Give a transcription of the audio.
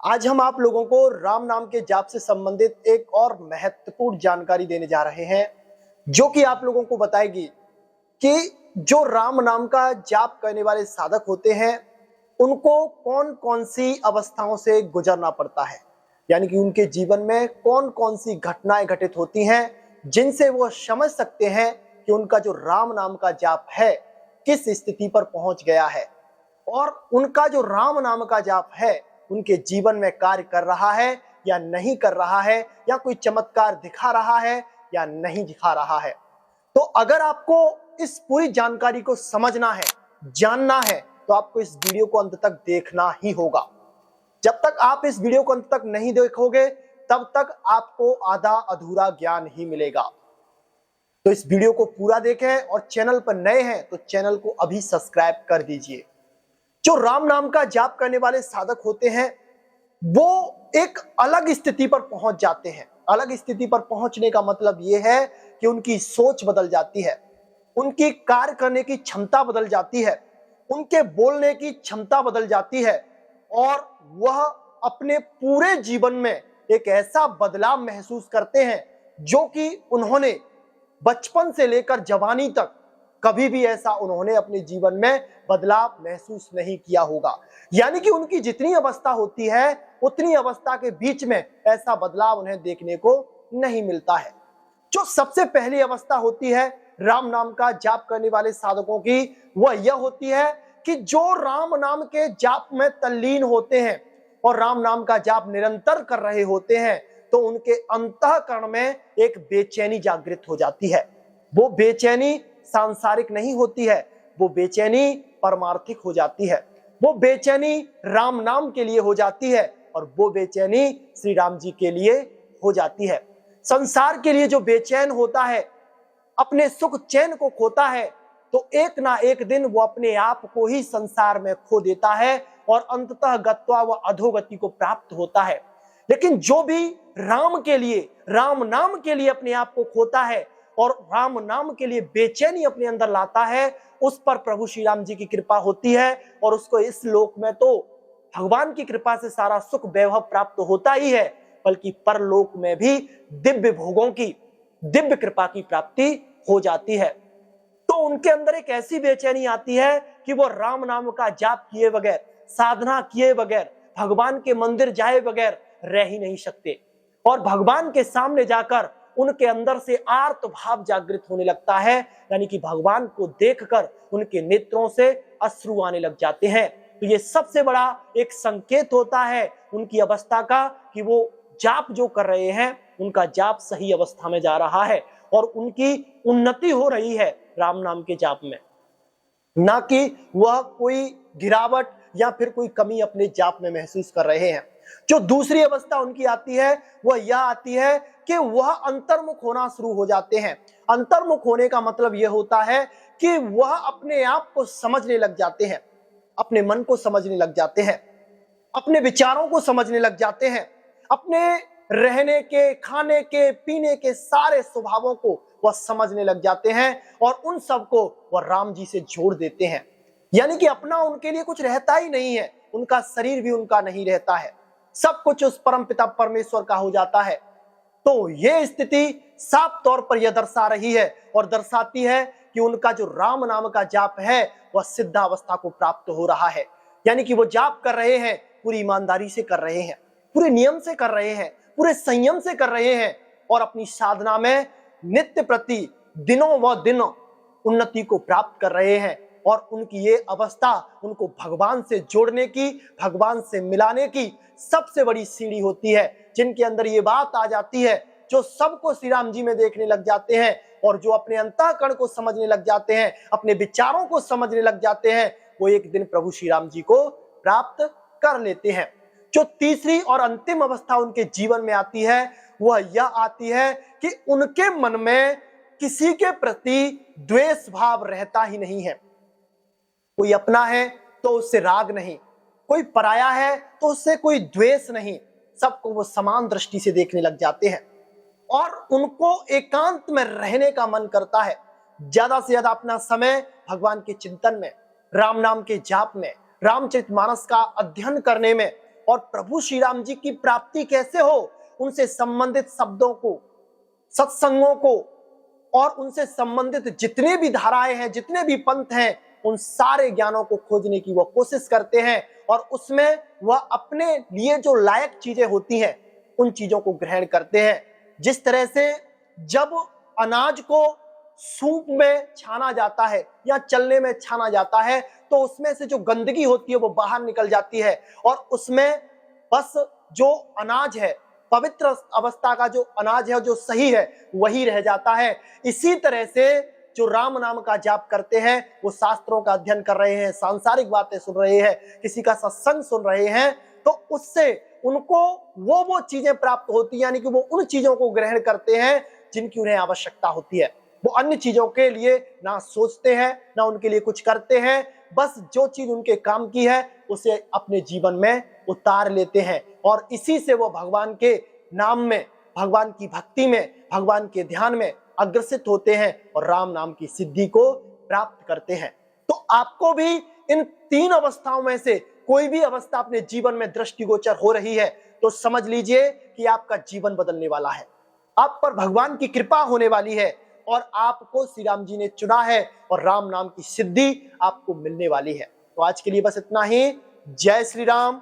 आज हम आप लोगों को राम नाम के जाप से संबंधित एक और महत्वपूर्ण जानकारी देने जा रहे हैं, जो कि आप लोगों को बताएगी कि जो राम नाम का जाप करने वाले साधक होते हैं, उनको कौन कौन सी अवस्थाओं से गुजरना पड़ता है। यानी कि उनके जीवन में कौन कौन सी घटनाएं घटित होती हैं, जिनसे वो समझ सकते हैं कि उनका जो राम नाम का जाप है किस स्थिति पर पहुंच गया है, और उनका जो राम नाम का जाप है उनके जीवन में कार्य कर रहा है या नहीं कर रहा है, या कोई चमत्कार दिखा रहा है या नहीं दिखा रहा है। तो अगर आपको इस पूरी जानकारी को समझना है, जानना है, तो आपको इस वीडियो को अंत तक देखना ही होगा। जब तक आप इस वीडियो को अंत तक नहीं देखोगे, तब तक आपको आधा अधूरा ज्ञान ही मिलेगा। तो इस वीडियो को पूरा देखें, और चैनल पर नए हैं तो चैनल को अभी सब्सक्राइब कर दीजिए। जो राम नाम का जाप करने वाले साधक होते हैं, वो एक अलग स्थिति पर पहुंच जाते हैं। अलग स्थिति पर पहुंचने का मतलब यह है कि उनकी सोच बदल जाती है, उनकी कार्य करने की क्षमता बदल जाती है, उनके बोलने की क्षमता बदल जाती है, और वह अपने पूरे जीवन में एक ऐसा बदलाव महसूस करते हैं जो कि उन्होंने बचपन से लेकर जवानी तक कभी भी ऐसा उन्होंने अपने जीवन में बदलाव महसूस नहीं किया होगा। यानी कि उनकी जितनी अवस्था होती है, उतनी अवस्था के बीच में ऐसा बदलाव उन्हें देखने को नहीं मिलता है। जो सबसे पहली अवस्था होती है राम नाम का जाप करने वाले साधकों की, वह यह होती है कि जो राम नाम के जाप में तल्लीन होते हैं और राम नाम का जाप निरंतर कर रहे होते हैं, तो उनके अंतःकरण में एक बेचैनी जागृत हो जाती है। वो बेचैनी सांसारिक नहीं होती है, वो बेचैनी परमार्थिक हो जाती है। वो बेचैनी राम नाम के लिए हो जाती है, और वो बेचैनी श्री राम जी के लिए हो जाती है। संसार के लिए जो बेचैन होता है, अपने सुख चैन को खोता है, तो एक ना एक दिन वो अपने आप को ही संसार में खो देता है, और अंततः गत्वा वह अधोगति को प्राप्त होता है। लेकिन जो भी राम के लिए, राम नाम के लिए अपने आप को खोता है और राम नाम के लिए बेचैनी अपने अंदर लाता है, उस पर प्रभु श्री राम जी की कृपा होती है, और उसको इस लोक में तो भगवान की कृपा से सारा सुख वैभव प्राप्त होता ही है, बल्कि परलोक में भी दिव्य भोगों की, दिव्य कृपा की प्राप्ति हो जाती है। तो उनके अंदर एक ऐसी बेचैनी आती है कि वो राम नाम का जाप किए बगैर, साधना किए बगैर, भगवान के मंदिर जाए बगैर रह ही नहीं सकते। और भगवान के सामने जाकर उनके अंदर से आर्त भाव जागृत होने लगता है, यानी कि भगवान को देखकर उनके नेत्रों से अश्रु आने लग जाते हैं। तो ये सबसे बड़ा एक संकेत होता है उनकी अवस्था का, कि वो जाप जो कर रहे हैं, उनका जाप सही अवस्था में जा रहा है और उनकी उन्नति हो रही है राम नाम के जाप में, ना कि वह कोई गिरावट या फिर कोई कमी अपने जाप में महसूस कर रहे हैं। जो दूसरी अवस्था उनकी आती है, वह यह आती है कि वह अंतर्मुख होना शुरू हो जाते हैं। अंतर्मुख होने का मतलब यह होता है कि वह अपने आप को समझने लग जाते हैं, अपने मन को समझने लग जाते हैं, अपने विचारों को समझने लग जाते हैं, अपने रहने के, खाने के, पीने के सारे स्वभावों को वह समझने लग जाते हैं, और उन सबको वह राम जी से जोड़ देते हैं। यानी कि अपना उनके लिए कुछ रहता ही नहीं है, उनका शरीर भी उनका नहीं रहता है, सब कुछ उस परम पिता परमेश्वर का हो जाता है। तो यह स्थिति साफ तौर पर यह दर्शा रही है और दर्शाती है कि उनका जो राम नाम का जाप है वह सिद्धावस्था को प्राप्त हो रहा है। यानी कि वो जाप कर रहे हैं, पूरी ईमानदारी से कर रहे हैं, पूरे नियम से कर रहे हैं, पूरे संयम से कर रहे हैं, और अपनी साधना में नित्य प्रति दिनों व दिन उन्नति को प्राप्त कर रहे हैं। और उनकी ये अवस्था उनको भगवान से जोड़ने की, भगवान से मिलाने की सबसे बड़ी सीढ़ी होती है। जिनके अंदर ये बात आ जाती है, जो सबको श्री राम जी में देखने लग जाते हैं, और जो अपने अंतःकरण को समझने लग जाते हैं, अपने विचारों को समझने लग जाते हैं, वो एक दिन प्रभु श्री राम जी को प्राप्त कर लेते हैं। जो तीसरी और अंतिम अवस्था उनके जीवन में आती है, वह यह आती है कि उनके मन में किसी के प्रति द्वेष भाव रहता ही नहीं है। कोई अपना है तो उससे राग नहीं, कोई पराया है तो उससे कोई द्वेष नहीं, सबको वो समान दृष्टि से देखने लग जाते हैं, और उनको एकांत में रहने का मन करता है। ज्यादा से ज्यादा अपना समय भगवान के चिंतन में, राम नाम के जाप में, रामचरितमानस का अध्ययन करने में और प्रभु श्री राम जी की प्राप्ति कैसे हो, उनसे संबंधित शब्दों को, सत्संगों को और उनसे संबंधित जितने भी धाराएं हैं, जितने भी पंथ हैं, उन सारे ज्ञानों को खोजने की वह कोशिश करते हैं और उसमें वह अपने लिए जो लायक चीजें होती हैं उन चीजों को ग्रहण करते हैं। जिस तरह से जब अनाज को सूप में छाना जाता है या चलने में छाना जाता है तो उसमें से जो गंदगी होती है वो बाहर निकल जाती है और उसमें बस जो अनाज है, पवित्र अवस्था का जो अनाज है, जो सही है, वही रह जाता है। इसी तरह से जो राम नाम का जाप करते हैं वो शास्त्रों का अध्ययन कर रहे हैं, सांसारिक बातें सुन रहे हैं, किसी का सत्संग सुन रहे हैं, तो उससे उनको वो चीजें प्राप्त होती है, यानी कि वो उन चीजों को ग्रहण करते हैं जिनकी उन्हें आवश्यकता होती है। वो अन्य चीजों के लिए ना सोचते हैं, ना उनके लिए कुछ करते हैं, बस जो चीज उनके काम की है उसे अपने जीवन में उतार लेते हैं और इसी से वो भगवान के नाम में, भगवान की भक्ति में, भगवान के ध्यान में अग्रसित होते हैं और राम नाम की सिद्धि को प्राप्त करते हैं। तो आपको भी इन तीन अवस्थाओं में से कोई भी अवस्था अपने जीवन में दृष्टिगोचर हो रही है तो समझ लीजिए कि आपका जीवन बदलने वाला है, आप पर भगवान की कृपा होने वाली है और आपको श्री राम जी ने चुना है और राम नाम की सिद्धि आपको मिलने वाली है। तो आज के लिए बस इतना ही। जय श्री राम।